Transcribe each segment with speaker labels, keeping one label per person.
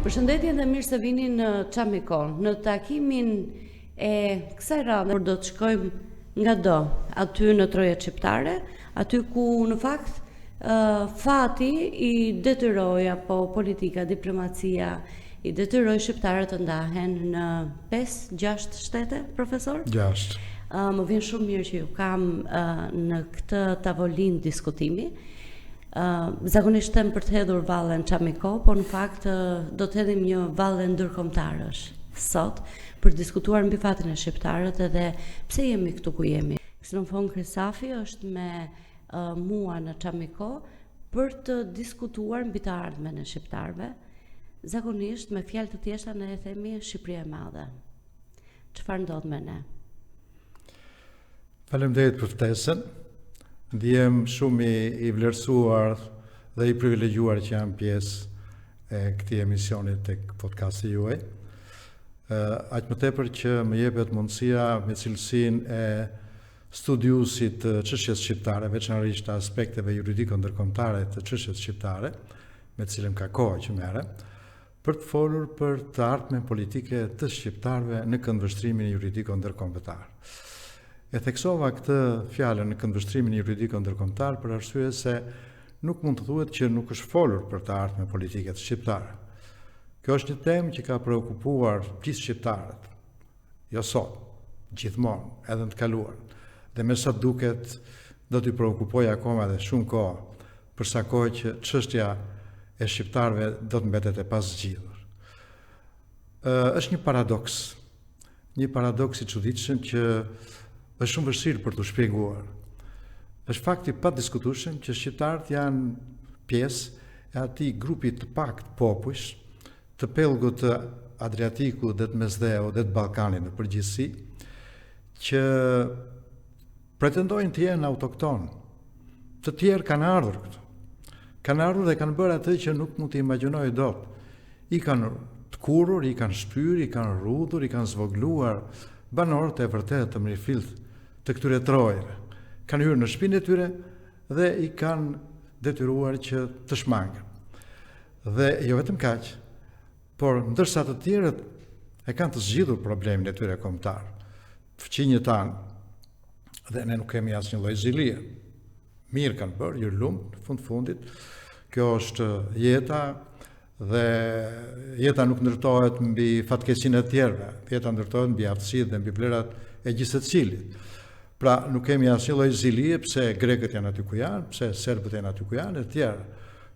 Speaker 1: Përshëndetje dhe mirë se vini në Çamiko. Në takimin e kësaj radhe do të shkojmë ngado aty në Troja Shqiptare, aty ku në fakt fati i detyroi apo politika, diplomacia i detyroi shqiptarët të ndahen në 5-6 shtete, profesor?
Speaker 2: 6.
Speaker 1: Më vjen shumë mirë që ju kam në këtë tavolinë diskutimi. Zakonisht them për të hedhur vallen Çamiko, por në fakt do të hedhim një valle ndërkombëtarësh sot për të diskutuar mbi fatin e shqiptarët edhe pse jemi këtu ku jemi. Xenofon Krisafi është me mua në Çamiko për të diskutuar mbi të ardhmen e shqiptarëve. Zakonisht me fjalë të thjeshta ne e themi Shqipëria e Madhe. Çfarë ndodh me ne?
Speaker 2: Faleminderit për ftesën. Ndihem shumë i vlerësuar dhe i privilegjuar që jam pjesë e këtij emisioni tek podcasti juaj. Aq më tepër që më jepet mundësia me cilësinë e studiusit të çështjes shqiptare, veçanërisht të aspekteve juridiko-ndërkombëtare të çështjes shqiptare, me të cilën ka kohë që merrem, për të folur për të ardhmen politike të shqiptarëve në këndvështrimin juridiko-ndërkombëtar. E theksova këtë fjalën në këndvështrimin juridiko-ndërkombëtar për arsye se nuk mund të thuhet që nuk është folur për të ardhmen politike të shqiptarëve. Kjo është një temë që ka preokupuar gjithë shqiptarët, jo sot, gjithmonë, edhe në të kaluar. Dhe me sa duket do t'i preokupojë akoma edhe shumë kohë, përsa kohë që çështja e shqiptarëve do të mbetet e pazgjidhur. Është një paradoks i çuditshëm që është shumë vështirë për të shpjeguar. Është fakti pa diskutueshëm që shqiptarët janë pjesë e atij grupi të pakët popujsh të pellgut të Adriatikut dhe të Mesdheut dhe të Ballkanit në përgjithësi, që pretendojnë të jenë autokton. Të tjerë kanë ardhur këtu. Kanë ardhur dhe kanë bërë atë që nuk mund të imagjinojë dot. I kanë të kurrur, i kanë shpyr, i kanë rrudhur, i kanë zvogluar banorët e vërtetë të mirëfillt të këtyre trojeve. Kanë hyrë në shtëpinë e tyre dhe i kanë detyruar që të shmangën. Dhe jo vetëm kaq, por ndërsa të tjerët e kanë të zgjidhur problemin e tyre kombëtar. Fëmijët tanë, dhe ne nuk kemi asnjë lloj zilie. Mirë kanë bërë, ju lumt në fundit. Kjo është jeta dhe jeta nuk ndërtohet mbi fatkeqësinë e tjerëve. Jeta ndërtohet mbi aftësitë dhe mbi vlerat e gjithë secilit. Pra nuk kemi asnjë lloj zilie pse grekët janë aty ku janë, pse serbët janë aty ku janë e tjerë.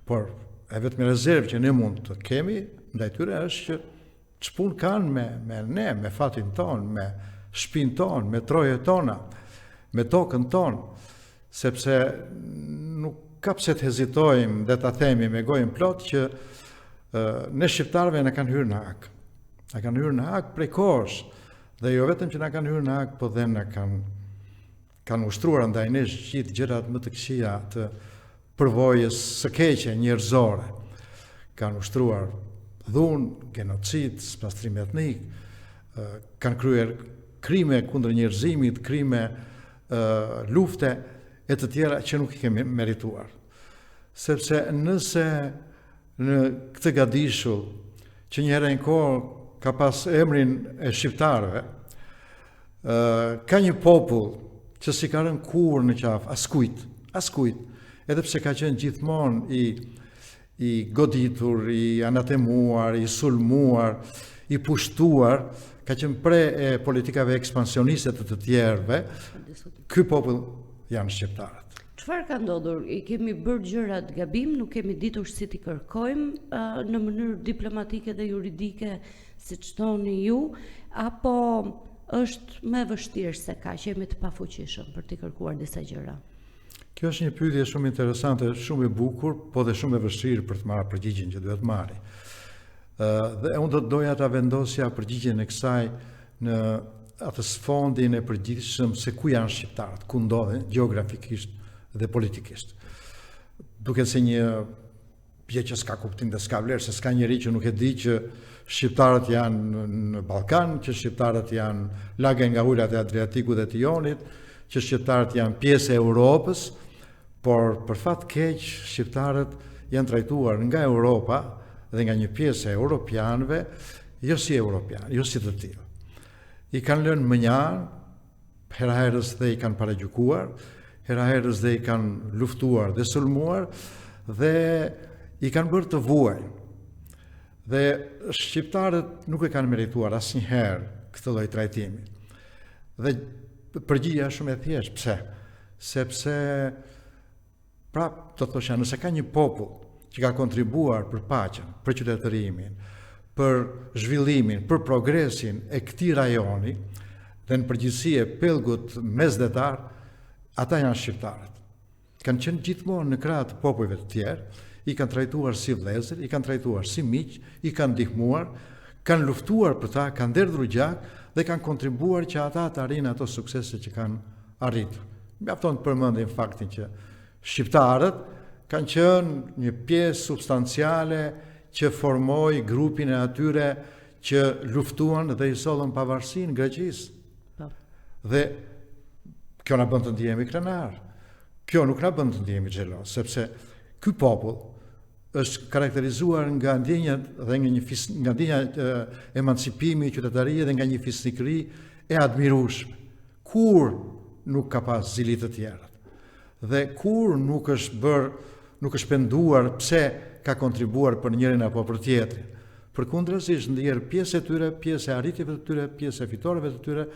Speaker 2: Por e vetmi rezervë që ne mund të kemi ndaj tyre është që ç'punë kanë me ne, me fatin ton, me shtëpinë ton, me trojet tona, me tokën ton, sepse nuk ka pse të hezitojmë dhe ta themi me gojën plot që ne shqiptarëve na kanë hyrë në hak. Na kanë hyrë në hak prej kohësh. Dhe jo vetëm që na kanë hyrë në hak, po dhe na kanë ushtruar ndaj nesh gjithë gjërat më të këqija të përvojës së keqe njerëzore. Kanë ushtruar dhunë, genocid, spastrim etnik, kanë kryer krime kundër njerëzimit, krime lufte e të tjera që nuk i kemi merituar. Sepse nëse në këtë gadishull që një herë në kohë ka pas emrin e shqiptarëve, ka një popull që si ka rënë kurrë në qafë, askujt, edhe pse ka qenë gjithmonë i goditur, i anatemuar, i sulmuar, i pushtuar, ka qenë pre e politikave ekspansioniste të tjerëve, ky popull janë shqiptarët.
Speaker 1: Çfarë ka ndodhur? I kemi bërë gjërat gabim, nuk kemi ditur si t'i kërkojmë në mënyrë diplomatike dhe juridike, siç thoni ju, apo është më vështirë se ka, që jemi të pafuqishëm për t'i kërkuar disa gjëra?
Speaker 2: Kjo është një pyetje shumë interesante, shumë e bukur, po dhe shumë e vështirë për të marrë përgjigjen që duhet marrë. Dhe unë do të doja ta vendosja përgjigjen e kësaj në atë sfondin e përgjithshëm se ku janë shqiptarët, ku ndodhen gjeografikisht dhe politikisht. Duket se një gjë që s'ka kuptim dhe s'ka vlerë, se s'ka njeri që nuk e di që shqiptarët janë në Ballkan, që shqiptarët janë lagë nga ulat e Adriatikut dhe të Jonit, që shqiptarët janë pjesë e Europës, por për fat keq shqiptarët janë trajtuar nga Europa dhe nga një pjesë e europianëve, jo si europianë, jo si të tillë. I kanë lënë mënjar, hera-herës dhe i kanë paragjykuar, hera-herës dhe i kanë luftuar dhe sulmuar, dhe i kanë bërë të vuaj. Dhe shqiptarët nuk e kanë merituar asnjëherë këtë lloj trajtimi. Dhe përgjigjja është shumë e thjeshtë. Pse? Sepse prap të thosha, nëse ka një popull që ka kontribuar për paqen, për qytetërimin, për zhvillimin, për progresin e këtij rajoni, dhe në përgjithësi e pellgut mesdhetar, ata janë shqiptarët. Kanë qenë gjithmonë në krah të popujve të tjerë, i kanë trajtuar si vëllezër, i kanë trajtuar si miq, i kanë ndihmuar, kanë luftuar për ta, kanë derdhur gjak dhe kanë kontribuar që ata të arrijnë ato suksese që kanë arritur. Mjafton të përmendim faktin që shqiptarët kanë qenë një pjesë substanciale që formoi grupin e atyre që luftuan dhe i sollën pavarësinë Greqisë. Dhe kjo na bën të ndihemi krenar. Kjo nuk na bën të ndihemi xhelos, sepse ky popull është karakterizuar nga ndjenja dhe nga ndjenja emancipimi, qytetarie dhe nga një fisnikëri e admirueshme. Kur nuk ka pas zili të tjerë. Dhe kur nuk është penduar pse ka kontribuar për njërin apo për tjetrin. Përkundërësisht ndjer pjesë e tyre, pjesë e arritjeve të tyre, pjesë e fitoreve të tyre,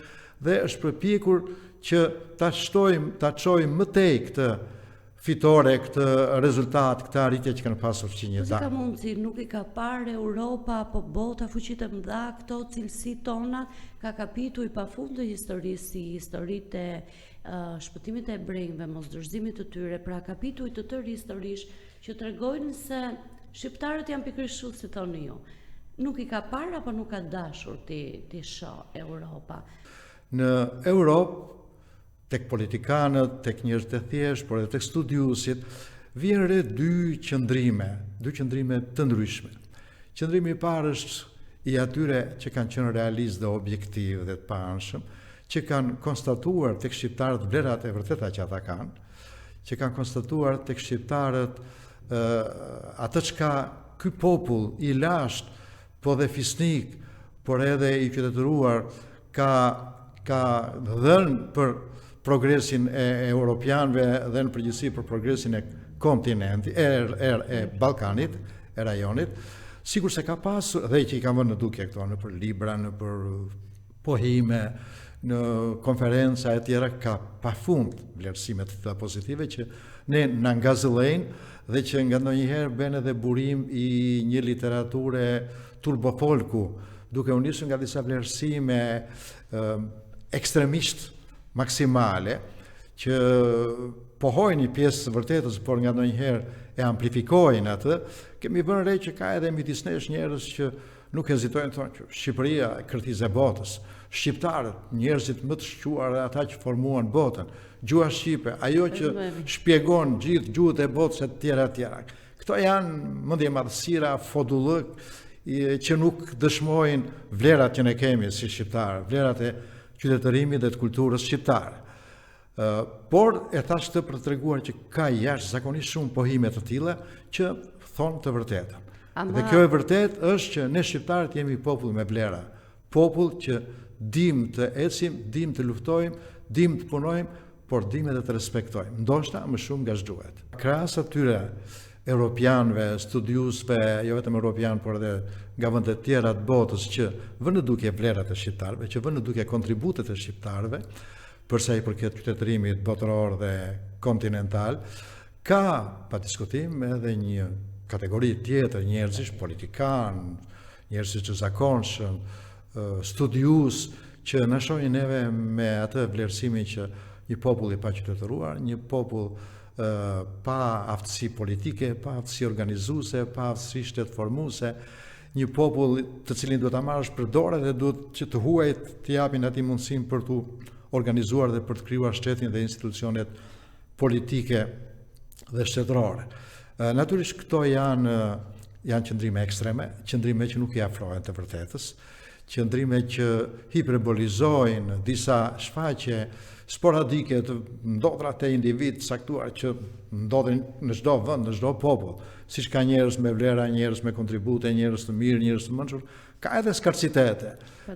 Speaker 2: dhe është përpjekur që ta çojmë më tej këtë fitore, këtë rezultat, këtë arritje që kanë pasur fqinjet.
Speaker 1: Si ka mundësi, nuk i ka parë Europa apo bota fuqitë e mëdha këto cilësi tona, ka kapitull pafund të historisë, si historitë e shpëtimit e hebrejve, mosdorëzimit të tyre, pra kapitull të tërë historish që tregojnë se shqiptarët janë pikërisht kështu si thoni ju. Nuk i ka parë apo nuk ka dashur ti shoh Europa?
Speaker 2: Në Europë, tek politikanët, tek njerëzit e thjeshtë, por edhe tek studiuesit, vjen re dy qëndrime të ndryshme. Qëndrimi i parë është i atyre që kanë qenë realistë dhe objektiv dhe të paanshëm, që kanë konstatuar tek shqiptarët vlerat e vërteta që ata kanë, që kanë konstatuar tek shqiptarët atë çka ky popull i lashtë, po dhe fisnik, por edhe i qytetëruar ka dhënë për progresin e europianëve dhe në përgjithësi për progresin e kontinentit, e Ballkanit, e rajonit, sikur se ka pasur dhe që i kanë vënë në dukje këto në për libra, në për pohime, në konferenca e tjera, ka pafund vlerësime të tilla pozitive që ne na ngazëllejnë dhe që nga ndonjëherë bën edhe burim i një literature turbofolku, duke u nisur nga disa vlerësime ekstremisht maksimale, që pohojnë një pjesë vërtetës, por nga ndonjëherë e amplifikojnë atë, kemi vënë re që ka edhe midis nesh njerëz që nuk hezitojnë të thonë që Shqipëria e kërtizë e botës, shqiptarët, njerëzit më të shquar, ata që formuan botën, gjuha shqipe, ajo që shpjegon gjithë gjuhët e botës e tjera. Këto janë mendje madhësira, fodullëk, që nuk dëshmojnë vlerat që ne kemi si shqiptarë, vlerat e qytetërimit dhe të kulturës shqiptare. Por e thash të për të treguar që ka jashtëzakonisht shumë pohime të tilla që thonë të vërtetën. Dhe kjo e vërtet është që ne shqiptarët jemi popull me vlera, popull që dim të ecim, dim të luftojmë, dim të punojmë, por dim edhe të respektojmë, ndoshta më shumë nga ç'duhet. Krahas atyre europianëve, studiuesve, jo vetëm europian, por edhe nga vendet tjera të botës që vënë në dukje vlerat e shqiptarëve, që vënë në dukje kontributet e shqiptarëve, përsa i përket qytetërimit botëror dhe kontinental, ka pa diskutim edhe një kategori tjetër njerëzish, politikan, njerëzish të zakonshëm, studiues, që na shohin neve me atë vlerësimin që një popull i pa qytetëruar, një popull pa aftësi politike, pa aftësi organizuese, pa aftësi shtetformuese, një popull të cilin duhet ta marrësh për dorë dhe duhet që të huajt të japin atij mundësinë për të organizuar dhe për të krijuar shtetin dhe institucionet politike dhe shtetërore. Natyrisht këto janë qëndrime ekstreme, qëndrime që nuk i afrohen të vërtetës, qëndrime që hiperbolizojnë disa shfaqje sporadike të ndodhra të individ saktuar që ndodhin në çdo vend, në çdo popull, siç ka njerëz me vlera, njerëz me kontribute, njerëz të mirë, njerëz të mençur, ka edhe skarcitete.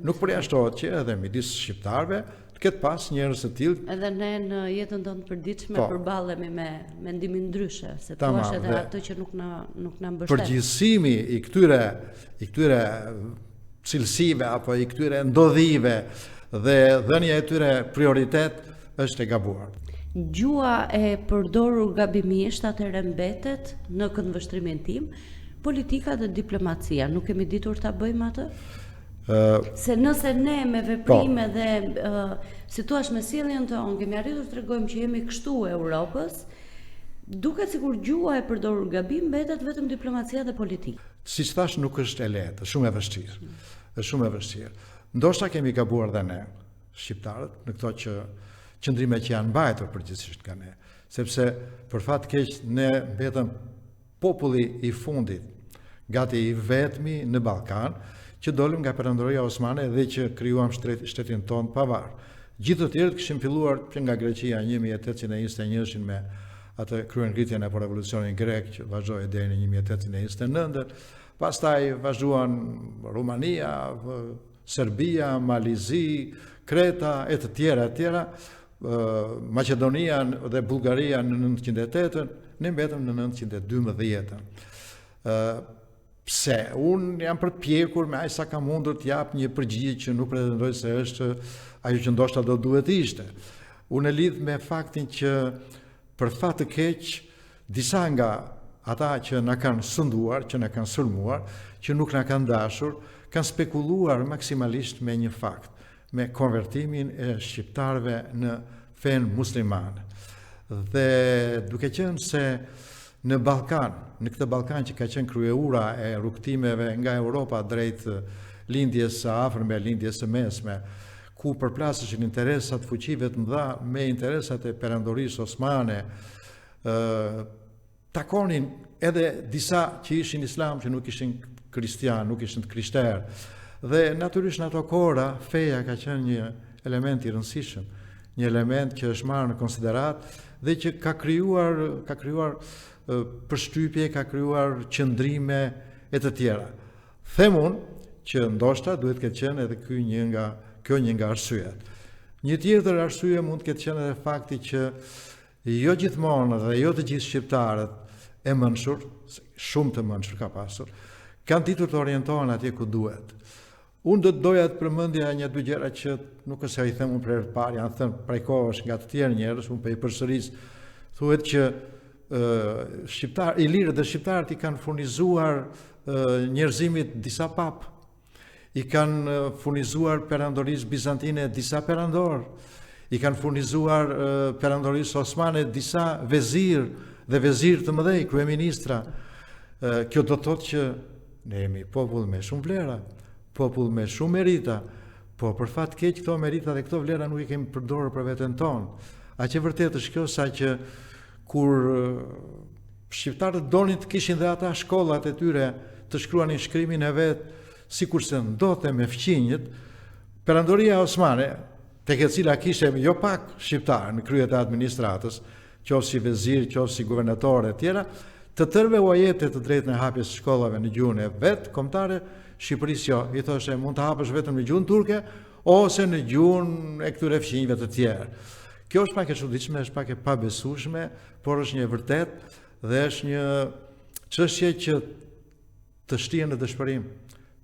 Speaker 2: Nuk përjashtohet që edhe midis shqiptarëve të ketë pas njerëz të tillë.
Speaker 1: Edhe ne në jetën tonë të përditshme përballemi me mendime ndryshe, se thua edhe ato që nuk na mbështet.
Speaker 2: Përgjegjësimi i këtyre cilësive apo i këtyre ndodhive dhe dhënia e tyre prioritet është e gabuar.
Speaker 1: Gjua e përdorur gabimisht atëherë mbetet në këndvështrimin tim, politika dhe diplomacia, nuk kemi ditur ta bëjmë atë? Se nëse ne me veprime dhe si thua me sjelljen tonë kemi arritur të tregojmë që jemi kështu Europës, duket sikur gjua e përdorur gabim mbetet vetëm diplomacia dhe politika.
Speaker 2: Siç thash, nuk është e lehtë, është shumë e vështirë. Është shumë e vështirë. Ndoshta kemi gabuar dhe ne, shqiptarët, në këto qëndrime që janë mbajtur përgjithsisht nga ne, sepse për fat keq ne mbetëm populli i fundit, gati i vetmi në Ballkan, që dolëm nga perandoria osmane dhe që krijuam shtetin tonë pavar. Gjithë të tjerët kishin filluar që nga Greqia 1821 me atë kryengritjen apo revolucionin grek që vazhdoi deri në 1829, pastaj vazhduan Rumania, Serbia, Malizi, Kreta e të tjera, Maqedonia dhe Bullgaria në 908-ën, ne mbetëm në 912-ën. Pse? Unë jam përpjekur me aq sa kam mundur të jap një përgjigje që nuk pretendoj se është ajo që ndoshta do duhet ishte. Unë e lidh me faktin që për fat të keq disa nga ata që na kanë sënduar, që na kanë sulmuar, që nuk na kanë dashur, kanë spekuluar maksimalisht me një fakt, me konvertimin e shqiptarëve në fen musliman. Dhe duke qenë se në Ballkan, në këtë Ballkan që ka qenë kryeura e rrugtimeve nga Europa drejt lindjes së afërme, lindjes së mesme, ku përplaseshin interesat fuqive të mëdha me interesat e perandorisë osmane, takonin edhe disa që ishin islam, që nuk ishin kristian, nuk ishin të krishterë. Dhe natyrisht në ato kohra feja ka qenë një element i rëndësishëm, një element që është marrë në konsiderat dhe që ka krijuar përshtypje, ka krijuar qëndrime e të tjera. Them unë që ndoshta duhet këtë qenë edhe kjo një nga arsyet. Një tjetër arsye mund të ketë qenë edhe fakti që jo gjithmonë dhe jo të gjithë shqiptarët e mençur, shumë të mençur ka pasur, kanë ditur të orientohen atje ku duhet. Unë do të doja të përmendja një dy gjëra që nuk është se i them unë për herë të parë, janë thënë prej kohësh nga të tjerë njerëz, unë po i përsëris. Thuhet që ilirët dhe shqiptarët i kanë furnizuar njerëzimit disa papë, i kanë furnizuar perandorisë bizantine disa perandor, i kanë furnizuar perandorisë osmane disa vezir dhe vezir të mëdhej, kryeministra. Kjo do të thotë që ne jemi popull me shumë vlera, popull me shumë merita, po për fat keq këto merita dhe këto vlera nuk i kemi përdorur për veten tonë. Aq e vërtetë është kjo sa që kur shqiptarët donin të kishin dhe ata shkollat e tyre të shkruanin shkrimin e vet, sikurse ndodhte me fqinjët, perandoria osmane, tek e cila kishte jo pak shqiptar në kryet e administratës, qoftë si vezir, qoftë si guvernatorë e tjera, të tërve u jepte të drejtën e hapjes së shkollave në gjuhën e vet kombëtare. Shqipërisë jo, i thoshe mund të hapësh vetëm në gjuhën turke ose në gjuhën e këtyre fqinjve të tjerë. Kjo është pak e çuditshme, është pak e pabesueshme, por është një vërtet dhe është një çështje që të shtihen në dëshpërim.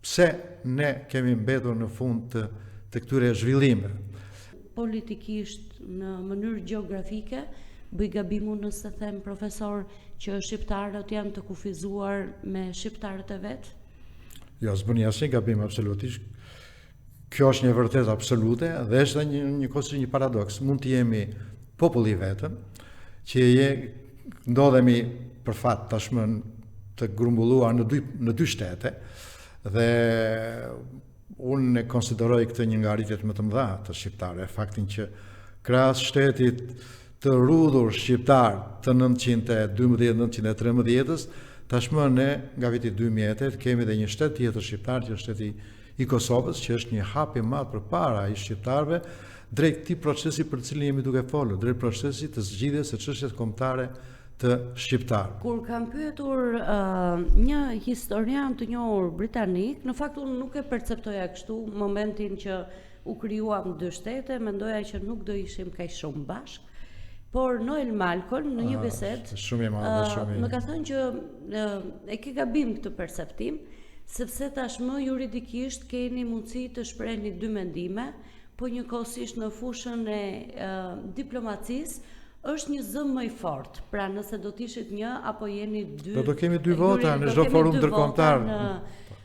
Speaker 2: Pse ne kemi mbetur në fund të këtyre zhvillimeve?
Speaker 1: Politikisht në mënyrë gjeografike, bëj gabimun nëse them profesor që shqiptarët janë të kufizuar me shqiptarët e vet?
Speaker 2: Jo, s'bën asnjë gabim absolutisht. Kjo është një vërtetë absolute dhe është një paradoks. Mund të jemi popull i vetëm, që ndodhemi për fat tashmë të grumbulluar në dy shtete dhe unë e konsideroj këtë një nga arritjet më të mëdha të shqiptarëve, faktin që krahas shtetit të rrudhur shqiptar të 912-913-ës, tashmë ne nga viti 2000 kemi dhe një shtet tjetër shqiptar që është shteti i Kosovës, që është një hap i madh përpara i shqiptarëve drejt këtij procesi për të cilin jemi duke folur, drejt procesit të zgjidhjes së çështjes kombëtare të shqiptarë.
Speaker 1: Kur kam pyetur një historian të njohur britanik, në fakt unë nuk e perceptoja kështu momentin që u krijuam dy shtete, mendoja që nuk do ishim kaq shumë bashkë. Por Noel Malcolm në një bisedë
Speaker 2: shumë i madhe,
Speaker 1: më ka thënë që e ke gabim këtë perceptim, sepse tashmë juridikisht keni mundësi të shprehni dy mendime, po njëkohësisht në fushën e diplomacisë është një zë më i fortë. Pra nëse do të ishit një apo jeni dy,
Speaker 2: do kemi dy vota në çdo forum ndërkombëtar.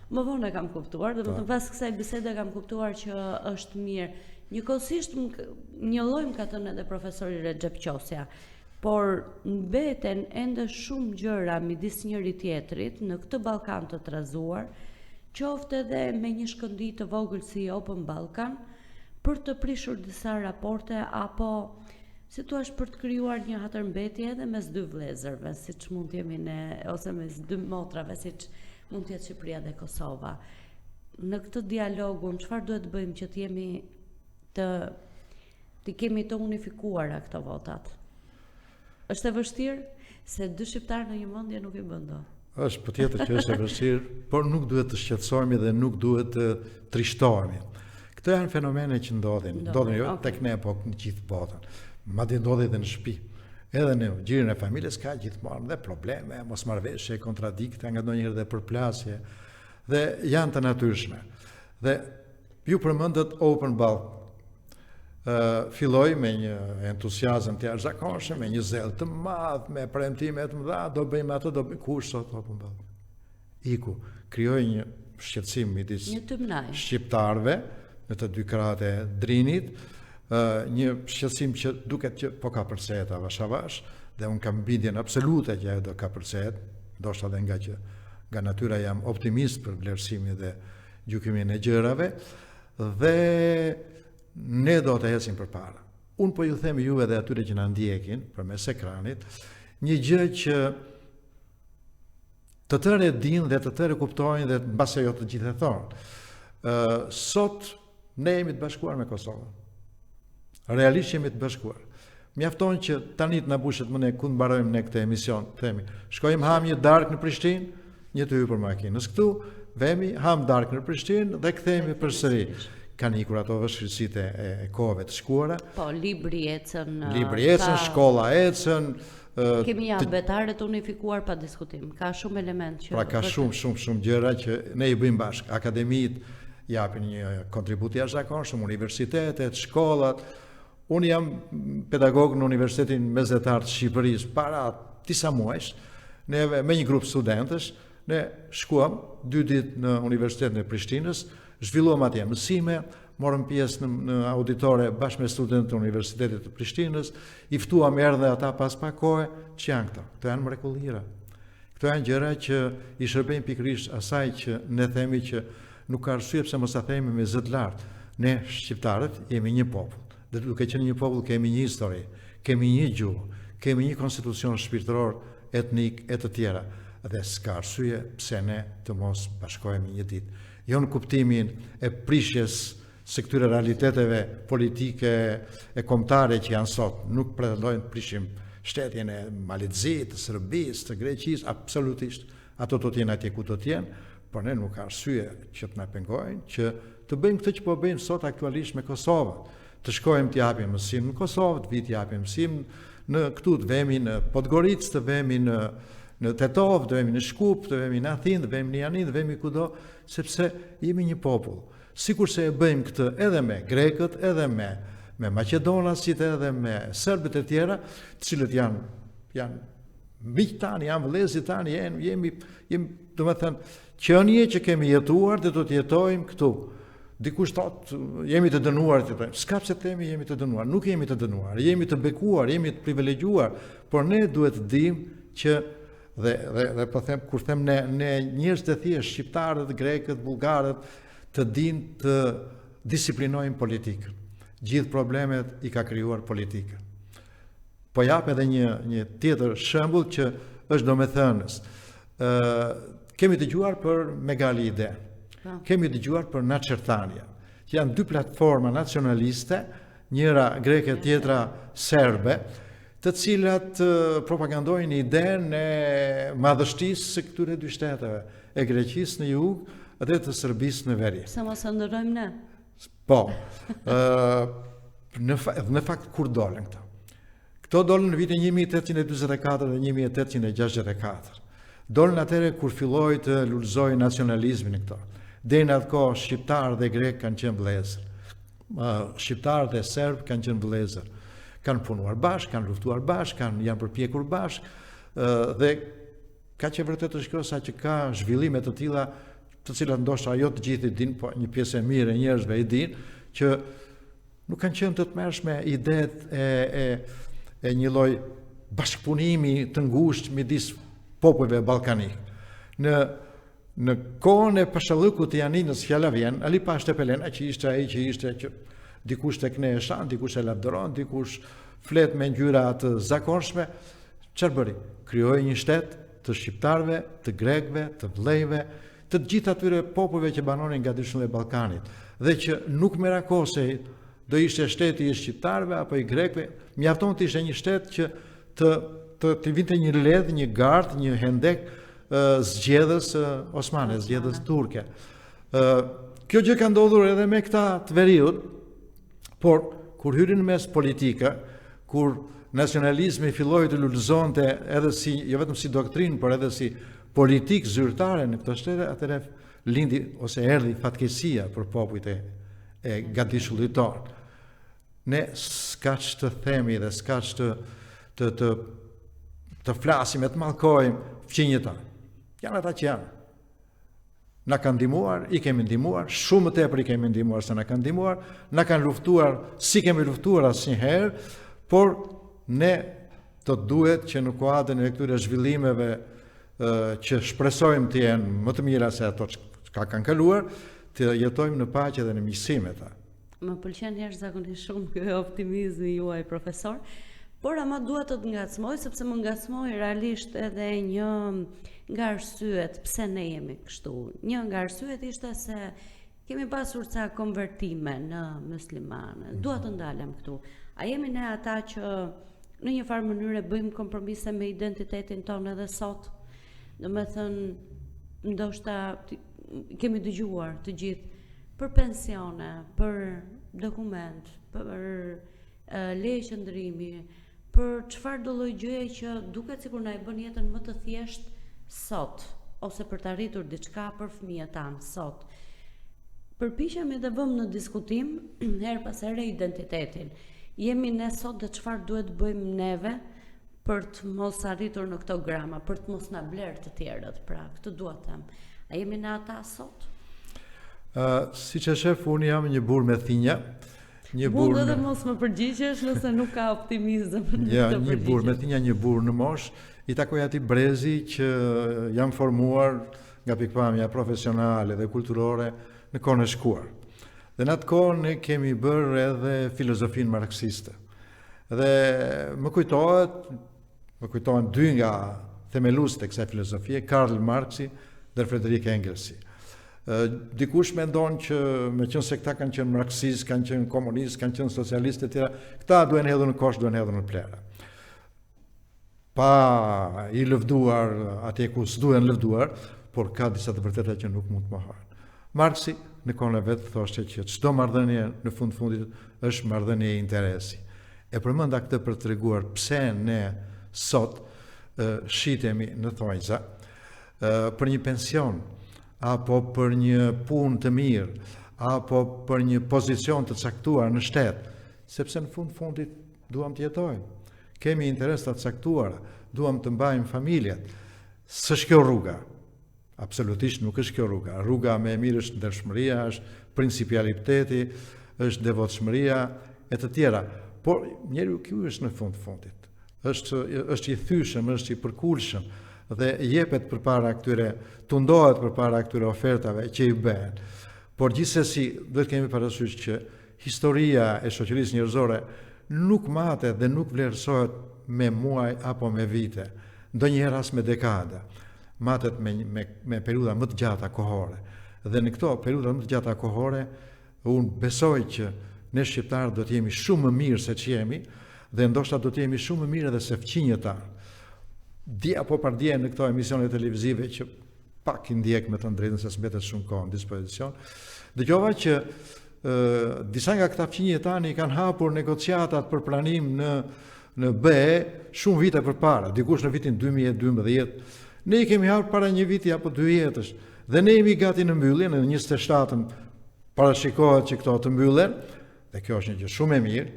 Speaker 1: Më vonë e kam kuptuar, domethënë pas kësaj bisede kam kuptuar që është mirë. Njëkohësisht njëllojmë ka thënë edhe profesori Recep Qosja, por mbeten ende shumë gjëra midis njëri tjetrit në këtë Ballkan të trazuar, qoftë edhe me një shkëndijë të vogël si Open Balkan, për të prishur disa raporte apo si thua për të krijuar një hatërmbetje edhe mes dy vëllezërve, siç mund të jemi ne, ose mes dy motrave, siç mund të jetë Shqipëria dhe Kosova. Në këtë dialogun, çfarë duhet të bëjmë që të jemi të kemi të unifikuara këto votat? Është e vështirë se dy shqiptarë në një mendje nuk i bën dot.
Speaker 2: Është patjetër që është e vështirë, por nuk duhet të shqetësohemi dhe nuk duhet të trishtohemi. Këto janë fenomene që ndodhin jo tek ne, po në gjithë botën. Madje ndodhin edhe në shtëpi. Edhe në gjirin e familjes ka gjithmonë dhe probleme, mosmarrveshje, kontradikte, nga ndonjëherë dhe përplasje, dhe janë të natyrshme. Dhe ju përmendët Open Balkan. Filloi me një entuziazëm të jashtëzakonshëm, me një zel të madh, me premtime të mëdha, do bëjmë atë, do bëjmë kush sot Open Balkan. Iku, krijoi një shqetësim midis shqiptarëve në të dy krahët e Drinit, një shqetësim që duket që po ka përcjellë avash avash, dhe un kam bindjen absolute që ajo do ka përcjellë, ndoshta edhe nga natyra jam optimist për vlerësimin dhe gjykimin e gjërave, dhe ne do të ecim përpara. Unë po ju them juve dhe atyre që na ndjekin përmes ekranit, një gjë që të tërë e dinë dhe të tërë e kuptojnë dhe mbase jo të gjithë e thonë. Sot ne jemi të bashkuar me Kosovën. Realisht jemi të bashkuar. Mjafton që tani të na bushet më ne ku mbarojmë ne këtë emision, themi, shkojmë ham një darkë në Prishtinë, një të hyr për makinës këtu, vemi ham darkë në Prishtinë dhe kthehemi përsëri. Kanë ikur ato vështirësitë e kohëve të shkuara. Po,
Speaker 1: libri ecën,
Speaker 2: shkolla ecën.
Speaker 1: Kemi janë betare të unifikuar pa diskutim. Ka shumë element që...
Speaker 2: Pra ka shumë gjëra që ne i bëjmë bashkë. Akademitë japin një kontribut jashtëzakonshëm, universitetet, shkollat. Unë jam pedagog në Universitetin Mesatar të Shqipërisë para disa muajsh, neve me një grup studentësh, ne shkuam 2 ditë në Universitetin e Prishtinës, zhvilluam atje mësime, morëm pjesë në auditore bashkë me studentët të Universitetit të Prishtinës, i ftuam erdhe ata pas pak kohe, që janë këto? Këto janë mrekullira. Këto janë gjëra që i shërbejnë pikërisht asaj që ne themi që nuk ka arsye pse mos ta themi me zë të lartë. Ne shqiptarët jemi një popull. Dhe duke qenë një popull kemi një histori, kemi një gjuhë, kemi një konstitucion shpirtëror, etnik e të tjera. Dhe s'ka arsye pse ne të mos bashkohemi një ditë. Jo në kuptimin e prishjes së këtyre realiteteve politike e kombëtare që janë sot. Nuk pretendojnë të prishim shtetin e Malizit, të Serbisë, të Greqisë, absolutisht. Ato do të jenë atje ku do të jenë, por ne nuk ka arsye që të na pengojnë që të bëjmë këtë që po bëjmë sot aktualisht me Kosovën. Të shkojmë të japim mësim në Kosovë, të vit japim mësim në këtu, të vemi në Podgoricë, të vemi në Tetov, të vemi në Shkup, të vemi në Athinë, të vemi në Janin, të vemi kudo, sepse jemi një popull. Sikur se e bëjmë këtë edhe me grekët, edhe me maqedonasit, edhe me serbët e tjera, të cilët janë miq tanë, janë vëllezërit tanë, jemi domethënë qenie që kemi jetuar dhe do të jetojmë këtu. Dikush thotë jemi të dënuar të jetojmë. S'ka pse të themi jemi të dënuar, nuk jemi të dënuar, jemi të bekuar, jemi të privilegjuar, por ne duhet të dimë që dhe po them, kur them ne njerëz të thjeshtë, shqiptarët, grekët, bullgarët, të dinë të disiplinojnë politikën. Gjithë problemet i ka krijuar politika. Po jap edhe një tjetër shembull që është domethënës. Kemi dëgjuar për Megali Ide. Kemi dëgjuar për Naçertania, që janë dy platforma nacionaliste, njëra greke, tjetra serbe, të cilat propagandojnë idenë e madhështisë së këtyre dy shteteve, e Greqisë në jug dhe të Serbisë në veri.
Speaker 1: Pse mos e ndërrojmë ne?
Speaker 2: Po, në fakt kur dolën këto? Këto dolën në vitin 1824 dhe 1864. Dolën atëre kur filloi të lulëzoi nacionalizmin këto. Deri në atë kohë shqiptarë dhe grek kanë qenë vëllezër. Shqiptarë dhe serb kanë qenë vëllezër. Kanë punuar bashkë, kanë luftuar bashkë, janë përpjekur bashkë dhe ka që vërtet të shkrosa që ka zhvillime të tilla, të cilat ndoshta jo të gjithë i din, po një pjesë e mirë e njerëzve i din, që nuk kanë qenë të tmerrshme idetë e një lloj bashkëpunimi të ngushtë midis popujve ballkanik. Në kohën e Pashallëkut të Janinës fjala vjen, Ali Pasha Tepelen, që ishte që dikush tek ne e shan, dikush e lavdëron, dikush flet me ngjyra të zakonshme, çfarë bëri? Krijoi një shtet të shqiptarëve, të grekëve, të vëllejve, të gjithë atyre popujve që banonin nga dyshën e Ballkanit, dhe që nuk merakosej do ishte shteti i shqiptarëve apo i grekëve, mjafton të ishte një shtet që të vinte një ledh, një gard, një hendek zgjedhës osmane, zgjedhës turke. Kjo gjë ka ndodhur edhe me këta të veriut, por kur hyrin mes politika, kur nacionalizmi filloi të lulëzonte edhe si, jo vetëm si doktrinë, por edhe si politikë zyrtare në këtë shtete, atëherë lindi ose erdhi fatkeqësia për popujt e gatishullit tonë. Ne s'kaq të themi dhe s'kaq të flasim e të mallkojmë fqinjët tanë. Janë ata që janë. Na kanë ndihmuar, i kemi ndihmuar, shumë më tepër i kemi ndihmuar se na kanë ndihmuar, na kanë luftuar, si kemi luftuar asnjëherë, por ne të duhet që në kuadrin e këtyre zhvillimeve që shpresojmë të jenë më të mira se ato që kanë kaluar, të jetojmë në paqe dhe në miqësi me ta.
Speaker 1: Më pëlqen jashtëzakonisht shumë ky optimizmi juaj, profesor, por ama dua të ngacmoj, sepse më ngacmoi realisht edhe një nga arsyet pse ne jemi kështu. Një nga arsyet ishte se kemi pasur ca konvertime në muslimane. Dua të ndalem këtu. A jemi ne ata që në një farë mënyrë bëjmë kompromise me identitetin tonë edhe sot? Domethënë, ndoshta kemi dëgjuar të gjithë për pensione, për dokument, për leje qëndrimi, për çfarë do lloj gjëje që duket sikur na e bën jetën më të thjeshtë sot, ose për të arritur diçka për fëmijët tanë sot. Përpiqemi dhe vëmë në diskutim her pas here identitetin. Jemi ne sot dhe çfarë duhet bëjmë neve për të mos arritur në këto grama, për të mos na blerë të tjerët, pra, këtë dua të them. A jemi ne ata sot?
Speaker 2: Siç e shef, unë jam një burr me thinja.
Speaker 1: Mund edhe mos më përgjigjesh nëse nuk ka optimizëm.
Speaker 2: Një burr me thinja, një burr në moshë, i takoj atij brezi që jam formuar nga pikpamja profesionale dhe kulturore në kohën e shkuar. Dhe në atë kohë ne kemi bërë edhe filozofinë marksiste. Dhe më kujtohen dy nga themeluesit e kësaj filozofie, Karl Marxi dhe Friedrich Engelsi. Dikush mendon që me qenë se këta kanë qenë marksistë, kanë qenë komunistë, kanë qenë socialistë e tjera, këta duhen hedhur në kosh, duhen hedhur në plera. Pa i lëvduar atje ku s'duhen lëvduar, por ka disa të vërteta që nuk mund të mohohen. Marxi në kohën e vet thoshte që çdo marrëdhënie në fundit është marrëdhënie interesi. E përmenda këtë për të treguar pse ne sot shitemi në thonjza për një pension, apo për një punë të mirë, apo për një pozicion të caktuar në shtet, sepse në fundit duam të jetojmë. Kemi interes të caktuara, duam të mbajmë familjet. S'është kjo rruga. Absolutisht nuk është kjo rruga. Rruga më e mirë është ndershmëria, është principialiteti, është devotshmëria e të tjera. Por njeriu ky është në fundit. Është i thyeshëm, është i përkulshëm dhe jepet përpara këtyre, tundohet përpara këtyre ofertave që i bëhen. Por gjithsesi duhet kemi parasysh që historia e shoqërisë njerëzore nuk matet dhe nuk vlerësohet me muaj apo me vite, ndonjëherë as me dekada. Matet me periudha më të gjata kohore. Dhe në këto periudha më të gjata kohore, unë besoj që ne shqiptarë do të jemi shumë më mirë se që jemi, dhe ndoshta do të jemi shumë më mirë edhe se fqinjëtarë. Dje apo pardje në këto emisione televizive që pak i ndjek me të drejtën se s'mbetet shumë kohë në dispozicion, dëgjova që disa nga këta fqinje tani kanë hapur negociatat për pranim në BE shumë vite përpara, dikush në vitin 2012. Ne i kemi hapur para një viti apo 2 jetësh, dhe ne jemi gati në mbyllje, në 27-ën parashikohet që këto të mbyllen, dhe kjo është një gjë shumë e mirë,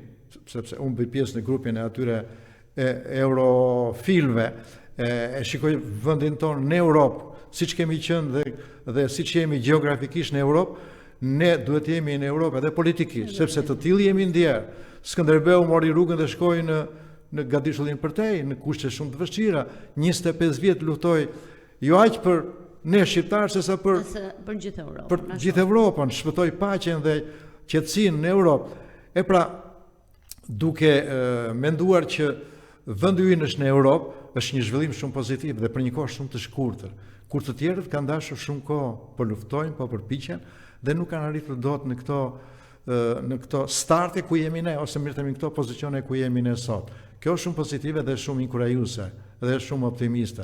Speaker 2: sepse unë bëj pjesë në grupin e atyre eurofilve, e shikoj vendin tonë në Europë, siç kemi qenë dhe siç jemi gjeografikisht në Europë, ne duhet jemi në Europë edhe politikisht, sepse të tillë jemi ndjerë. Skënderbeu mori rrugën dhe shkoi në Gadishullin përtej, në kushte shumë të vështira, 25 vjet luftoi jo aq për ne shqiptarë sesa për
Speaker 1: gjithë Europën.
Speaker 2: Për gjithë Europën, shpëtoi paqen dhe qetësinë në Europë. E pra, duke menduar që vendi ynë është në Europë, është një zhvillim shumë pozitiv dhe për një kohë shumë të shkurtër. Kur të tjerët kanë dashur shumë kohë po luftojnë, po përpiqen dhe nuk kanë arritur dot në këto starte ku jemi ne, ose mirë themi në këto pozicione ku jemi ne sot. Kjo është shumë pozitive dhe shumë inkurajuese dhe shumë optimiste.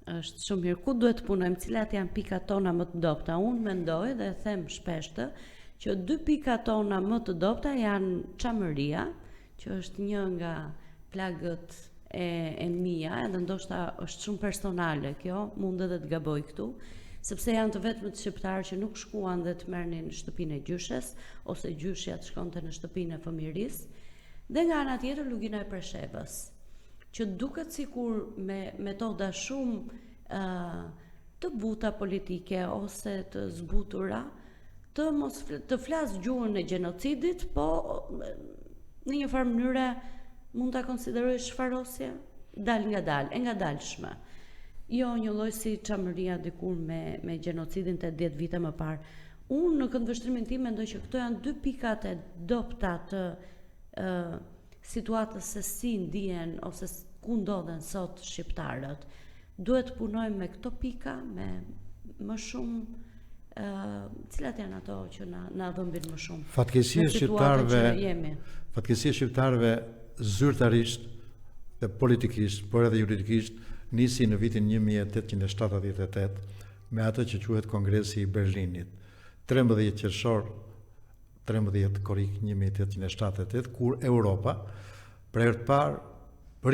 Speaker 1: Është shumë mirë. Ku duhet të punojmë? Cilat janë pikat tona më të dobta? Unë mendoj dhe them shpesh që 2 pikat tona më të dobta janë çamëria, që është një nga plagët e mia, edhe ndoshta është shumë personale kjo, mund edhe të gaboj këtu, sepse janë të vetmët shqiptarë që nuk shkuan dhe të merrnin në shtëpinë e gjyshes, ose gjyshja të shkonte në shtëpinë e fëmirisë, dhe nga ana tjetër lugina e Preshevës, që duket sikur me metoda shumë të buta politike ose të zbutura, të flas gjuhën e gjenocidit, po në një farë mënyre mund ta konsideroj shfarosje, dal nga dal, e nga dalshme. Jo një lloj si çamëria dikur me gjenocidin të 10 vite më parë. Unë në këndvështrimin tim mendoj që këto janë 2 pikat e dobta të situatës se si ndihen ose ku ndodhen sot shqiptarët. Duhet të punojmë me këto pika, me më shumë cilat janë ato që na dhëmbin më shumë.
Speaker 2: Fatkeqësia e shqiptarëve zyrtarisht dhe politikisht, por edhe juridikisht, nisi në vitin 1878 me atë që quhet Kongresi i Berlinit. 13 qershor, 13 korrik 1878, kur Europa për herë të parë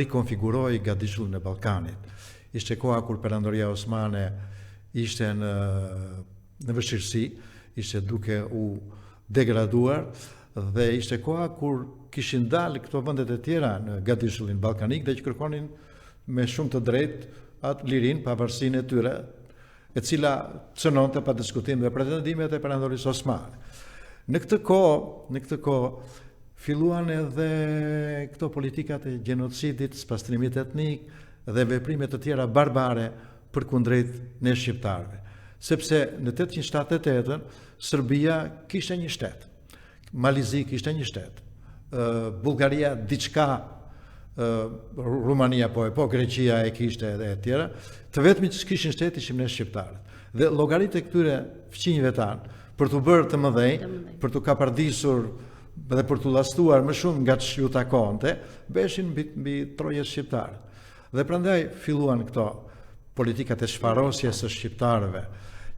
Speaker 2: rikonfiguroi Gadishullin e Ballkanit. Ishte koha kur Perandoria Osmane ishte në vështirësi, ishte duke u degraduar, dhe ishte koha kur kishin dalë këto vendet e tjera në Gadishullin Ballkanik dhe që kërkonin me shumë të drejtë atë lirin, pavarësinë e tyre, e cila cënonte pa diskutim dhe pretendimet e Perandorisë Osmane. Në këtë kohë filluan edhe këto politikat e gjenocidit, spastrimit etnik dhe veprimet të tjera barbare përkundrejt ne shqiptarëve. Sepse në 878-ën Serbia kishte një shtet, Malizi kishte një shtet, Bullgaria diçka, Rumania po Greqia e kishte edhe e tjera, të vetmit që kishin shtet ishim ne shqiptarët. Dhe llogaritë e këtyre fqinjve tanë për t'u bërë të mëdhenj, për t'u kapardisur dhe për t'u llastuar më shumë nga ç'ju takonte, beshin mbi trojet shqiptare. Dhe prandaj filluan këto politikat e shfarosjes së shqiptarëve,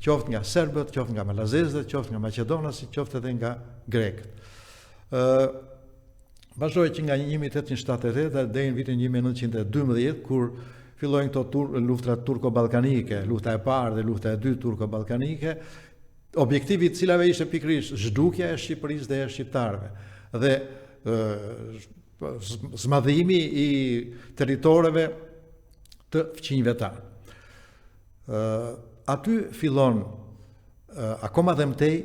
Speaker 2: qoftë nga serbët, qoftë nga malazezët, qoftë nga maqedonasit, qoftë edhe nga grekët. Vazhdoi që nga 1878 deri në vitin 1912, kur fillojnë këto luftrat turko-ballkanike, lufta e parë dhe lufta e dytë turko-ballkanike, objektivi i cilave ishte pikërisht zhdukja e Shqipërisë dhe e shqiptarëve dhe zmadhimi i territoreve të fqinjve tanë. Aty fillon akoma dhe mëtej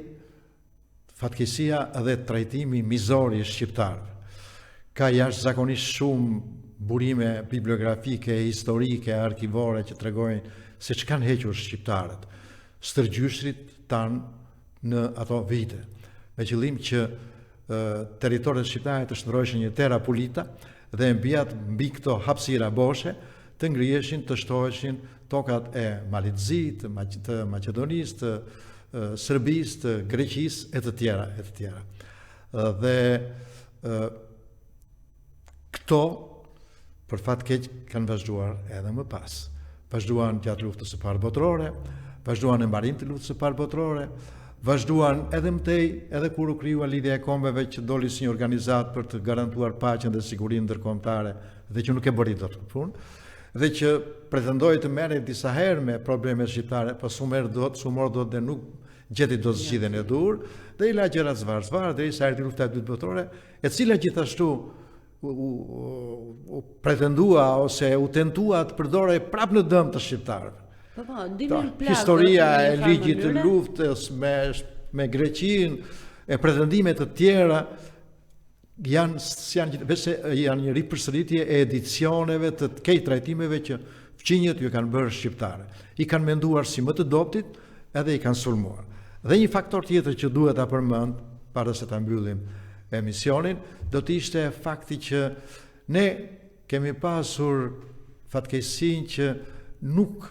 Speaker 2: fatkeqësia dhe trajtimi mizor i shqiptarëve. Ka jashtëzakonisht shumë burime bibliografike, historike, arkivore që tregojnë se ç'kanë hequr shqiptarët, stërgjyshrit tanë në ato vite, me qëllim që territoret shqiptare të shndroheshin një terra pulita dhe mbi këto hapësira boshe të ngrijeshin, të shtoheshin tokat e Malitzit, të Maqedonisë, të Serbisë, të Greqisë e të tjera. Dhe këto për fat keq kanë vazhduar edhe më pas. Vazhduan gjatë luftës së parë botërore, vazhduan në mbarim të luftës së parë botërore, vazhduan edhe mëtej, edhe kur u krijua Lidhja e Kombeve që doli si një organizat për të garantuar paqen dhe sigurinë ndërkombëtare dhe që nuk e bëri dot punë, dhe që pretendoi të merret disa herë me problemet shqiptare, po s'u mor dot dhe nuk gjeti dot zgjidhjen e dur, dhe i la gjërat zvar derisa erdhi lufta e dytë botërore, e cila gjithashtu u pretendua ose u tentua të përdorej prapë në dëm të shqiptarëve. Historia e ligjit të luftës me Greqinë, e pretendime të tjera janë një ripërsëritje e edicioneve të këtij trajtimeve që fqinjët ju kanë bërë shqiptare. I kanë menduar si më të dobtit edhe i kanë sulmuar. Dhe një faktor tjetër që duhet ta përmend para se ta mbyllim emisionin, do të ishte fakti që ne kemi pasur fatkeqësinë që nuk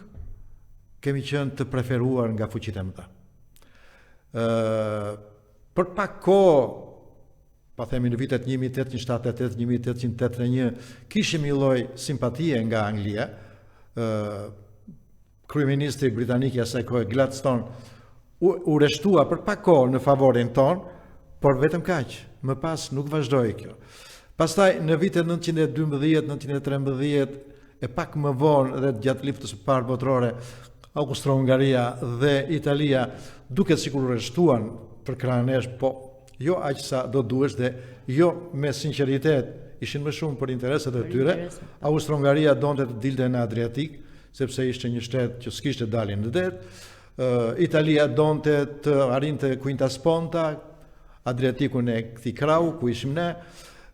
Speaker 2: kemi qenë të preferuar nga fuqitë e mëdha. Për pak kohë, pa themi në vitet 1878, 1881, kishim një lloj simpatie nga Anglia. Kryeministri britanik i asaj kohe, Gladstone, u reshtua për pak kohë në favorin ton, por vetëm kaq. Më pas nuk vazhdoi kjo. Pastaj në vitet 1912, 1913 e pak më vonë dhe gjatë luftës së parë botërore, Austro-Hungaria dhe Italia duket sikur u rreshtuan për krahanesh, po jo aq sa do duhesh dhe jo me sinqeritet, ishin më shumë për interesat e tyre. Austro-Hungaria donte të dilte në Adriatik, sepse ishte një shtet që s'kishte dalin në det. Italia donte të arrinte Quintas Ponta, Adriatikun e këtij krau ku ishim ne.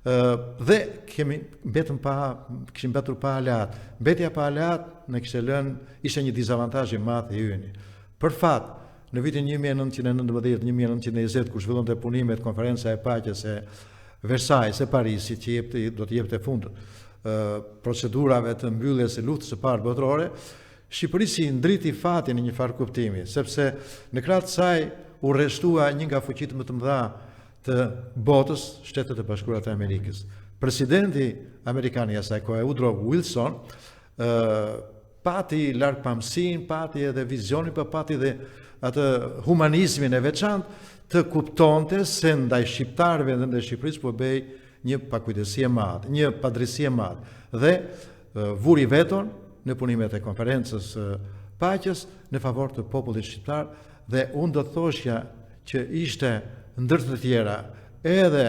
Speaker 2: Dhe kishim mbetur pa aleat. Mbetja pa aleat në kishte lënë, ishte një dizavantazh i madh i yni. Për fat, në vitin 1919-1920 kur zhvillonte punimet konferenca e paqes e Versailles e Parisit që do të jepte fund procedurave të mbylljes së luftës së parë botërore, Shqipërisi ndriti fatin në një farë kuptimi, sepse në krah të saj u rreshtua një nga fuqitë më të mëdha të botës, Shtetet e Bashkuara të Amerikës. Presidenti amerikan i asaj kohe, Woodrow Wilson, pati largpamësinë, pati edhe vizionin, por pati edhe atë humanizmin e veçantë të kuptonte se ndaj shqiptarëve dhe ndaj Shqipërisë po bëj një pakujdesie e madhe, një padrejësi e madhe. Dhe vuri veton në punimet e konferencës paqes në favor të popullit shqiptar, dhe unë do të thoshja që ishte ndër të tjera edhe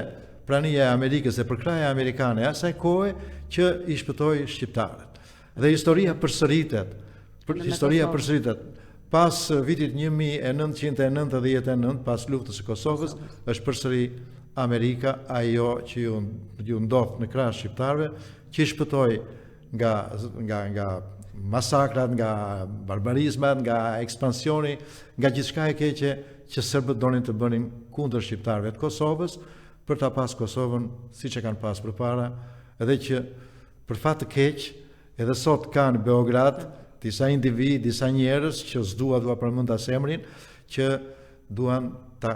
Speaker 2: prania e Amerikës dhe përkraja amerikane asaj kohe që i shpëtoi shqiptarët. Dhe historia përsëritet. Pas vitit 1999, pas luftës së Kosovës, është përsëri Amerika ajo që ju ndodh në krah shqiptarëve, që i shpëtoi nga masakrat, nga barbarizmat, nga ekspansioni, nga gjithçka e keqe që serbët donin të bënin kundër shqiptarëve të Kosovës, për ta pas Kosovën siç e kanë pas përpara, edhe që për fat të keq, edhe sot kanë Beograd disa individ, disa njerëz që s'dua përmend as emrin, që duan ta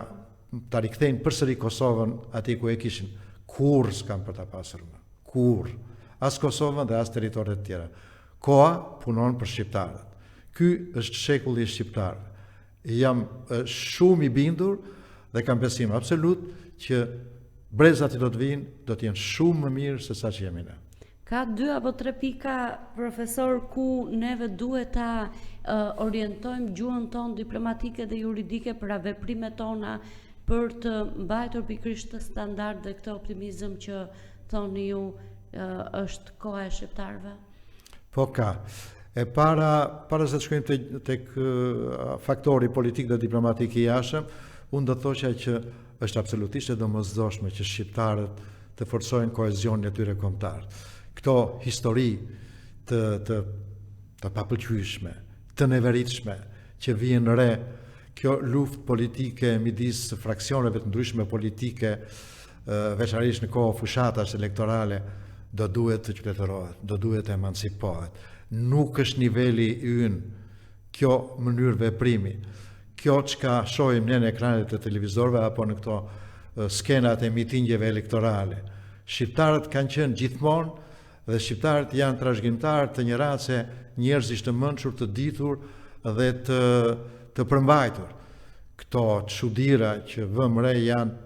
Speaker 2: rikthejnë përsëri Kosovën atij ku e kishin. Kurrë s'kan për ta pasur. Kurrë. As Kosovën dhe as territoret tjera. Koha punon për shqiptarët. Ky është shekulli i shqiptarëve. Jam shumë i bindur dhe kam besim absolut që brezat që do të vinë do të jenë shumë më mirë se sa që jemi ne.
Speaker 1: Ka 2 apo 3 pika, profesor, ku neve duhet ta orientojmë gjuhën tonë diplomatike dhe juridike për veprimet tona për të mbajtur pikërisht të standard dhe këtë optimizëm që thoni ju është koha e shqiptarëve? Po
Speaker 2: ka. E para se të shkojmë tek faktori politik dhe diplomatik i jashtëm, unë do të thosha që është absolutisht e domosdoshme që shqiptarët të forcojnë kohezionin e tyre kombëtar. Këto histori të papëlqyeshme, të neveritshme që vijnë re, kjo luftë politike midis fraksioneve të ndryshme politike, veçanërisht në kohë fushatash elektorale, do duhet të qytetërohet, do duhet të emancipohet. Nuk është niveli ynë kjo mënyrë veprimi. kjo çka shohim ne në ekranet e televizorëve apo në këto skenat e mitingjeve elektorale. Shqiptarët kanë qenë gjithmonë dhe shqiptarët janë trashëgimtarë të një race njerëzish të mençur, të ditur dhe të përmbajtur. Këto çuditëra që vëmë re janë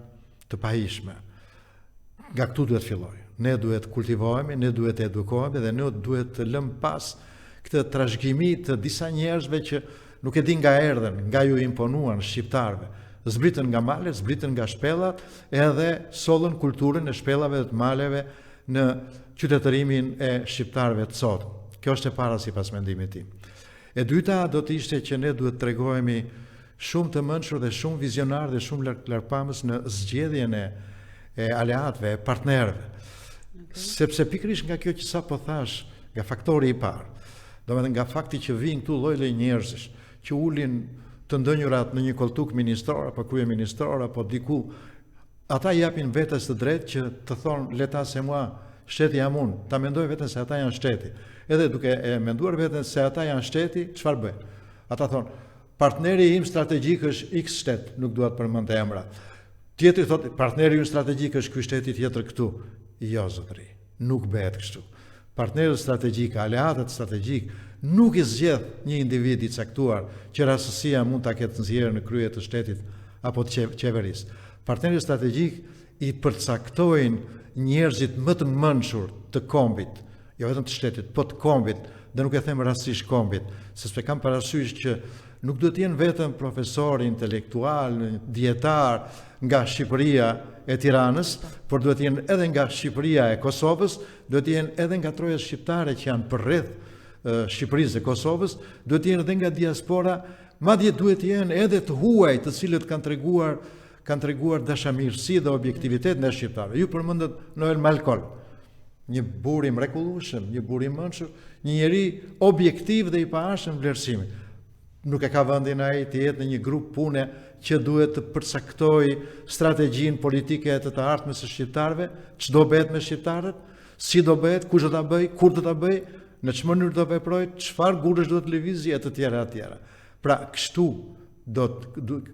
Speaker 2: të pahishme. Nga këtu duhet filloj. Ne duhet kultivohemi, ne duhet edukohemi dhe ne duhet të lëmë pas këtë trashëgimi të disa njerëzve që nuk e din nga erdhen, nga ju imponuan shqiptarëve. Zbritën nga malet, zbritën nga shpellat, edhe sollën kulturën e shpellave dhe të maleve në qytetërimin e shqiptarëve të sot. Kjo është e para sipas mendimit tim. E dyta do të ishte që ne duhet të tregojemi shumë të mençur dhe shumë vizionar dhe shumë lartpamës në zgjedhjen e aleatëve, e partnerëve. Sepse pikërisht nga kjo që sapo thash, nga faktori i parë, domethënë nga fakti që vijnë këtu lloj njerëzish që ulin të ndonjërat në një koltuk ministror apo kryeministror apo diku, ata japin vetes të drejtë që të thonë leta se mua shteti jam unë, ta mendoj veten se ata janë shteti. Edhe duke e menduar veten se ata janë shteti, çfarë bëjnë? Ata thonë, partneri im strategjik është X shtet, nuk dua të përmend emra. Tjetri thotë, partneri im strategjik është ky shteti tjetër këtu. Jo zotëri, nuk bëhet kështu. Partnerët strategjik, aleatët strategjik nuk i zgjedh një individ i caktuar që rastësia mund ta ketë nxjerrë në krye të shtetit apo të qeverisë. Partnerët strategjik i përcaktojnë njerëzit më të mençur të kombit, jo vetëm të shtetit, po të kombit, dhe nuk e them rastësisht kombit, sepse kam parasysh që nuk duhet të jenë vetëm profesor, intelektual, dietar nga Shqipëria e Tiranës, por duhet të jenë edhe nga Shqipëria e Kosovës, duhet të jenë edhe nga trojet shqiptare që janë përreth Shqipërisë e Kosovës, duhet të jenë edhe nga diaspora, madje duhet të jenë edhe të huaj, të cilët kanë treguar dashamirësi dhe objektivitet ndaj shqiptarëve. Ju përmendet Noel Malkol, një burr i mrekullueshëm, një burr i mençur, një njeri objektiv dhe i paashëm vlerësimi. Nuk e ka vendin ai të jetë në një grup pune që duhet të përcaktojë strategjinë politike të ardhmes së shqiptarëve, ç'do bëhet me shqiptarët, si do bëhet, kush do ta bëj, kur do ta bëj, në ç'më mënyrë do veproj, çfarë gurësh do të lëvizë e të tjera. Pra, kështu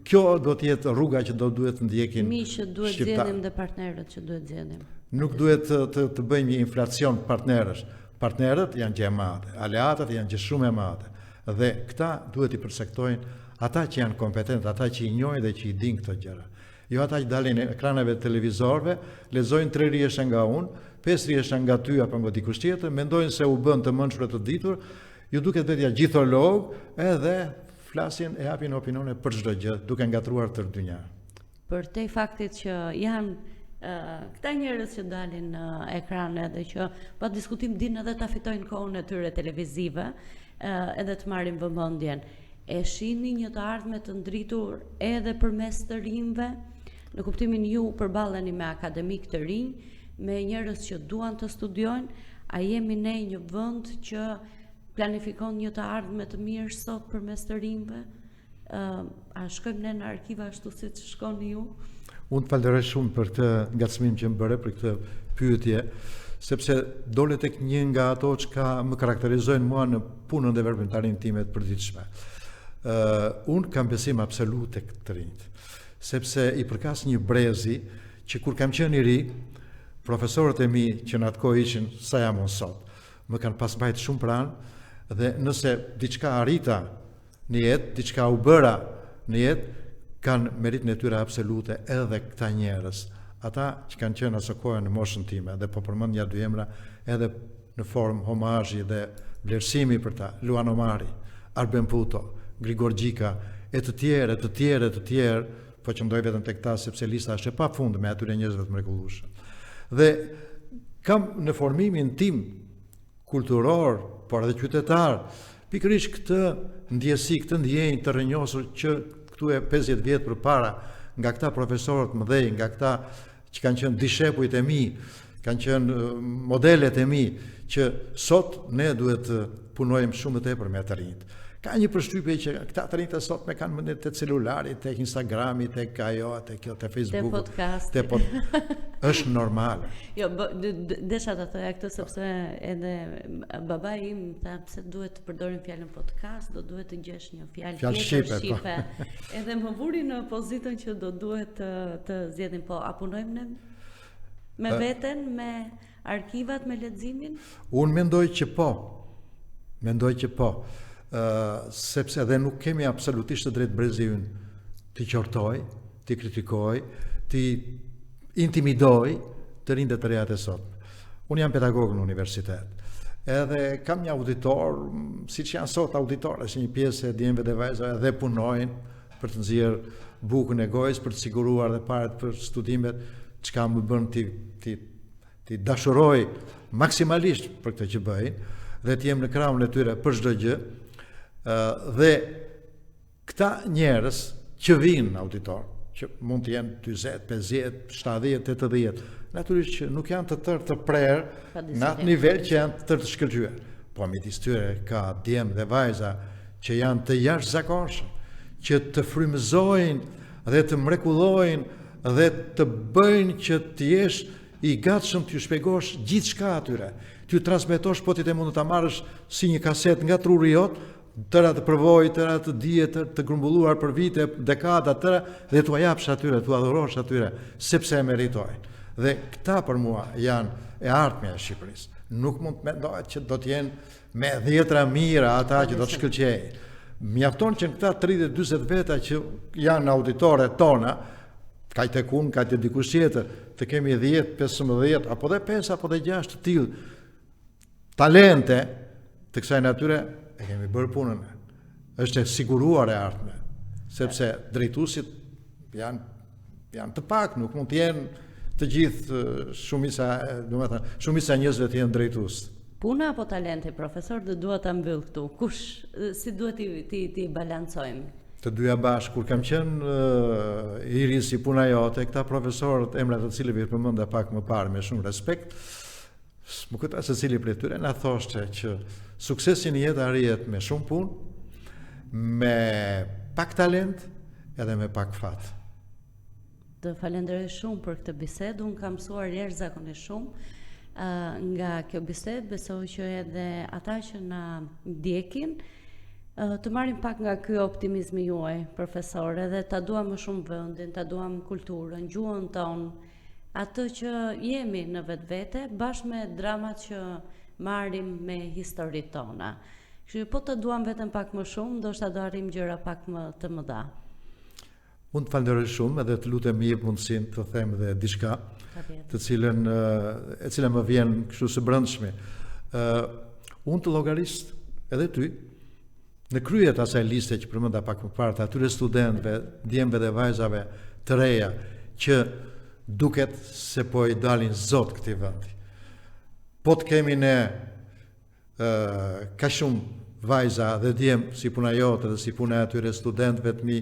Speaker 2: kjo do të jetë rruga që duhet të ndjekin
Speaker 1: mi që duhet zgjedhim dhe partnerët që duhet zgjedhim.
Speaker 2: Nuk duhet të bëjmë një inflacion partnerësh. Partnerët janë gjë e madhe, aleatët janë gjë shumë e madhe. Dhe këta duhet i përsektojnë ata që janë kompetent, ata që i njohin dhe që i din këto gjëra. Jo ata që dalin në ekraneve televizorëve, lexojnë 3 rriesha nga unë, 5 rriesha nga ty apo nga dikush tjetër, mendojnë se u bën të mençur të ditur, ju duket vetja gjitholog, edhe flasin e japin opinione për çdo gjë, duke ngatruar tërë dynja.
Speaker 1: Për te faktit që janë këta njerëz që dalin në ekrane dhe që pa diskutim din edhe ta fitojnë kohën e tyre televizive, edhe të marrin vëmendjen. E shihni një të ardhme të ndritur edhe përmes të rinjve, në kuptimin ju përballeni me akademik të rinj, me njerëz që duan të studiojnë, a jemi ne një vend që planifikon një të ardhme të mirë sot përmes të rinjve? A shkojmë ne në arkiva ashtu siç shkoni ju?
Speaker 2: Unë të falenderoj shumë për këtë ngacmim që më bëre, për këtë pyetje, sepse dole tek një nga ato që më karakterizojnë mua në punën dhe veprimtarinë time të përditshme. Unë kam besim absolut tek të rinjt, sepse i përkas një brezi që kur kam qenë i ri, profesorët e mi që në atë kohë ishin sa jam unë sot, më kanë pas mbajtur shumë pranë, dhe nëse diçka arrita në jetë, diçka u bëra në jetë, kanë meritën e tyre absolute edhe këta njerëz. Ata që kanë qenë asë kohë në moshën time, dhe po përmend një 2 emra edhe në formë homazhi dhe vlerësimi për ta, Luan Omari, Arben Puto, Grigor Gjika, e të tjerë, po që mdoj vetëm tek ta sepse lista është e pafundme me atyre njerëzve të mrekullueshëm. Dhe kam në formimin tim kulturor, por edhe qytetar, pikërisht këtë ndjesi, këtë ndjenjë të rrënjosur që këtu e 50 vjet përpara nga këta profesorët mëdhej, nga këta që kanë qenë dishepujt e mi, kanë qenë modelet e mi, që sot ne duhet të punojmë shumë të tepër me të rinjt. Ka një përshtypje që këta të rinjt e sot me kanë mëndet të celularit, të Instagrami, të ajo, të kjo, të Facebook,
Speaker 1: të
Speaker 2: podcast. Është normale.
Speaker 1: Jo, desha të thoja këtë sepse edhe baba im tha pse duhet të përdorim fjalën podcast, do duhet të gjesh një fjalë shqipe. Edhe më vuri në pozitën që do duhet të zgjedhim, po a punojmë ne me veten, me arkivat, me leximin?
Speaker 2: Unë mendoj që po. Sepse edhe nuk kemi absolutisht të drejtë brezi ynë t'i qortoj, t'i kritikoj, t'i intimidoj të rinjtë të rejat e sot. Unë jam pedagog në universitet, edhe kam një auditor, si që janë sot auditorë, është një pjesë e djemve dhe vajza, edhe punojnë për të nxjerrë bukën e gojës, për të siguruar dhe paret për studimet, çka më bën ti dashuroj maksimalisht për këtë që bëjnë, dhe të jem në krahun e tyre për çdo gjë. Dhe këta njerëz që vinë auditor, që mund të jenë 40, 50, 70, 80, natyrisht që nuk janë të tërë të prerë në atë nivel që janë të tërë të shkëlqyer. Po midis tyre ka djemë dhe vajza që janë të jashtëzakonshëm, që të frymëzojnë dhe të mrekullojnë dhe të bëjnë që të jesh i gatshëm t'ju shpjegosh gjithçka atyre. T'ju transmetosh, po ti të mund të ta marrësh si një kaset nga truri jot, tëra të përvojë, tëra të dije, të grumbulluar për vite, dekada, tëra, dhe t'u japsh atyre, t'u adhurosh atyre, sepse e meritojnë. Dhe këta për mua janë e ardhmja e Shqipërisë. Nuk mund të mendohet që do të jenë me 10 mira ata që do të shkëlqejnë. Mjafton që në këta 30-40 veta që janë auditore tona, kaj tek unë, kaj te dikush tjetër, të kemi 10, 15, apo dhe 5, apo dhe 6 të tillë talente të kësaj natyre, e kemi bërë punën. Është e siguruar e ardhme, sepse drejtuesit janë të pak, nuk mund të jenë të gjithë shumica njerëzve të jenë drejtues.
Speaker 1: Puna apo talenti, profesor, dhe duhet ta mbyll këtu. Si duhet ti balancojmë?
Speaker 2: Të dyja bashkë, kur kam qenë i ri si puna jote, këta profesorët, emrat të cilëve i përmenda pak më parë me shumë respekt, më kujtohet se cili prej tyre na thoshte që suksesi në jetë arrihet me shumë punë, me pak talent edhe me pak fat.
Speaker 1: Të falenderoj shumë për këtë bisedë, unë kam mësuar jashtëzakonisht shumë nga kjo bisedë, besoj që edhe ata që na ndjekin të marrin pak nga ky optimizmi juaj, profesor, edhe ta duam më shumë vendin, ta duam kulturën, gjuhën tonë, atë që jemi në vetvete, bashkë me dramat që marrim me historitë tona. Kështu po të duam vetëm pak më shumë, ndoshta do arrim gjëra pak më të mëdha.
Speaker 2: Unë të falenderoj shumë edhe të lutem më jep mundësinë të them edhe diçka, të cilën e cila më vjen kështu së brendshme. Unë të llogaris edhe ty në kryet asaj liste që përmenda pak më parë, atyre studentëve, djemve dhe vajzave të reja që duket se po i dalin zot këtij vendi. Po të kemi ne ka shumë vajza dhe djem si puna jote dhe si puna e atyre studentëve të mi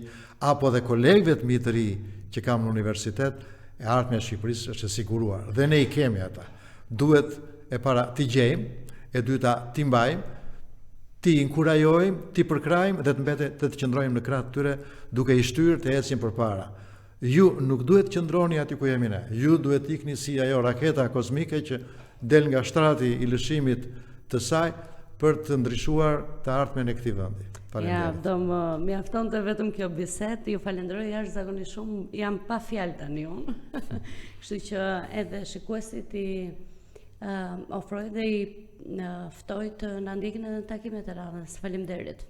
Speaker 2: apo dhe kolegëve të mi të ri që kam në universitet, e ardhmja e Shqipërisë është e siguruar dhe ne i kemi ata. Duhet e para t'i gjejmë, e dyta t'i mbajmë, ti inkurajojmë, ti përkrajmë dhe të qëndrojmë në krah të tyre duke i shtyrë të ecim përpara. Ju nuk duhet qëndroni aty ku jemi ne. Ju duhet ikni si ajo raketa kozmike që del nga shtrati i lëshimit të saj për të ndryshuar të ardhmen e këtij vendi. Faleminderit. Ja, do më mjaftonte vetëm kjo bisedë. Ju falenderoj jashtëzakonisht shumë. Jam pa fjalë tani unë. Kështu që edhe shikuesit i ofroj dhe i ftoj të na ndjekin edhe në takimet e radhës. Faleminderit.